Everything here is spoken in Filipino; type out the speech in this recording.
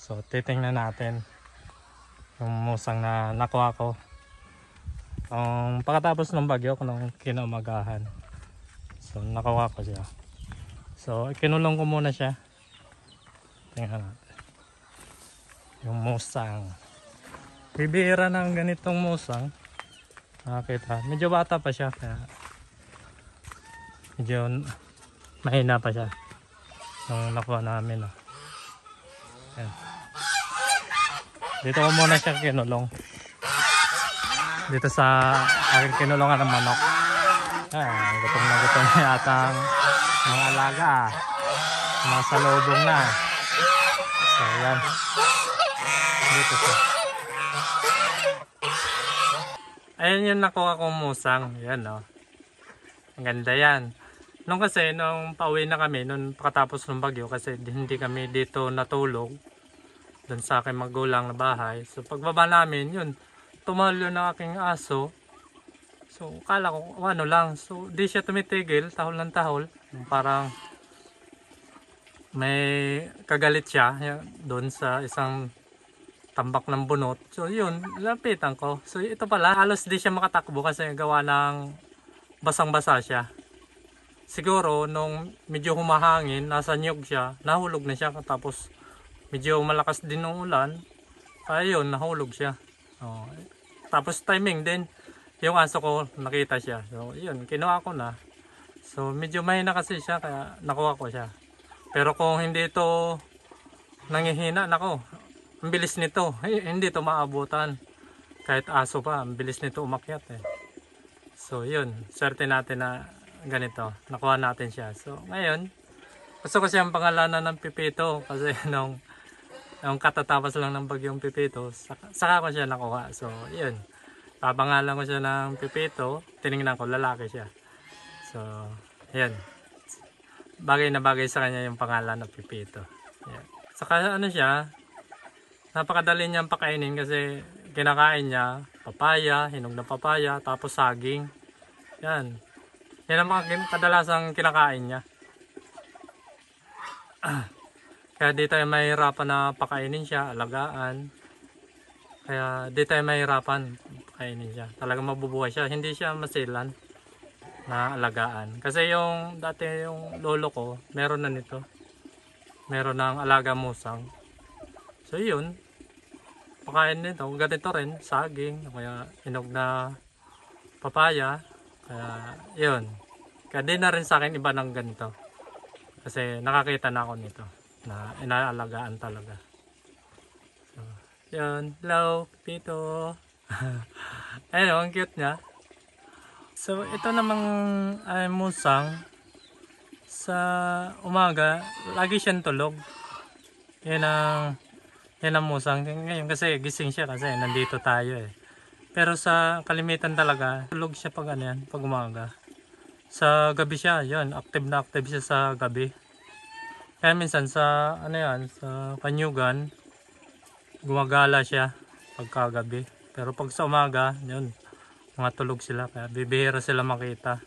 So titingnan natin yung musang na nakuha ko pagkatapos ng bagyo nung kinaumagahan. So nakuha ko siya. So kinulong ko muna siya. Tingnan natin yung musang. Bibihira ng ganitong musang. Nakakita, medyo bata pa siya kaya medyo mahina pa siya nung nakuha namin. Ayan. Dito ko muna siya kinulong. Dito sa aking kinulungan ng manok. Gutom na yata ang mga alaga. Nasa lobong na. So yan. Dito siya. Ayan yung nakuha kong musang. Yan ang ganda yan. Nung pauwi na kami, nung pagkatapos ng bagyo, kasi hindi kami dito natulog doon sa aking magulang na bahay. So pagbaba namin, yun, tumalo na aking aso. So kala ko, ano lang, so di siya tumitigil, tahol ng tahol. Parang may kagalit siya doon sa isang tambak ng bunot. So yun, lapitan ko. So ito pala, halos di siya makatakbo kasi gawa ng basang-basa siya. Siguro nung medyo humahangin, nasa niyog siya, nahulog na siya. Tapos medyo malakas din ng ulan, ayun, nahulog siya. Tapos timing din, yung aso ko nakita siya. So yun, kinuha ko na. So medyo mahina kasi siya, kaya nakuha ko siya. Pero kung hindi ito nangihina, nako, ang bilis nito, hindi ito maabutan. Kahit aso pa, ang bilis nito umakyat So yun, swerte natin na ganito, nakuha natin siya. So ngayon, gusto ko siyang pangalanan ng Pipito kasi nung katatapos lang ng bagyong Pipito, saka ko siya nakuha. So yun, papangalan ko siya ng Pipito, tinignan ko, lalaki siya. So yun, bagay na bagay sa kanya yung pangalan ng Pipito. Yan. Saka ano siya, napakadali niyang pakainin kasi kinakain niya papaya, hinog na papaya, tapos saging. Yan. Yan ang mga kadalasang kinakain niya. Kaya di tayo mahirapan na pakainin siya, alagaan. Kaya di tayo mahirapan pakainin siya. Talagang mabubuhay siya. Hindi siya masilan na alagaan. Kasi yung dati yung lolo ko, meron na nito. Meron ng alaga musang. So yun, pakain nito, ganito rin, saging, kaya hinog na papaya, kaya yun. Kaya di na rin sa akin iba ng ganito. Kasi nakakita na ako nito, na inaalagaan talaga. So, yun, hello, Pito. Ayun, ang cute niya. So, ito namang ay musang, sa umaga, lagi siyang tulog. Yan ang musang ngayon kasi gising siya kasi nandito tayo Pero sa kalimitan talaga, tulog siya pag pag umaga. Sa gabi siya, yun, active na active siya sa gabi. Kaya minsan sa sa kanyugan, gumagala siya pagkagabi. Pero pag sa umaga, yun, mga tulog sila, kaya bibihira sila makita.